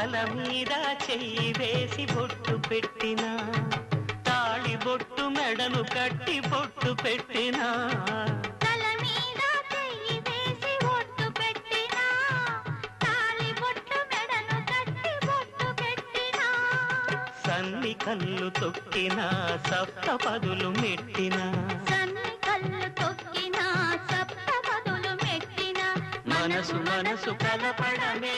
తల మీద చెయ్యి వేసి బొట్టు పెట్టినా తాళి బొట్టు మెడను కట్టి బొట్టు పెట్టినా సన్ని కళ్ళు తొక్కినా సప్త పదులు మెట్టినా మనసు మనసు కలపడమే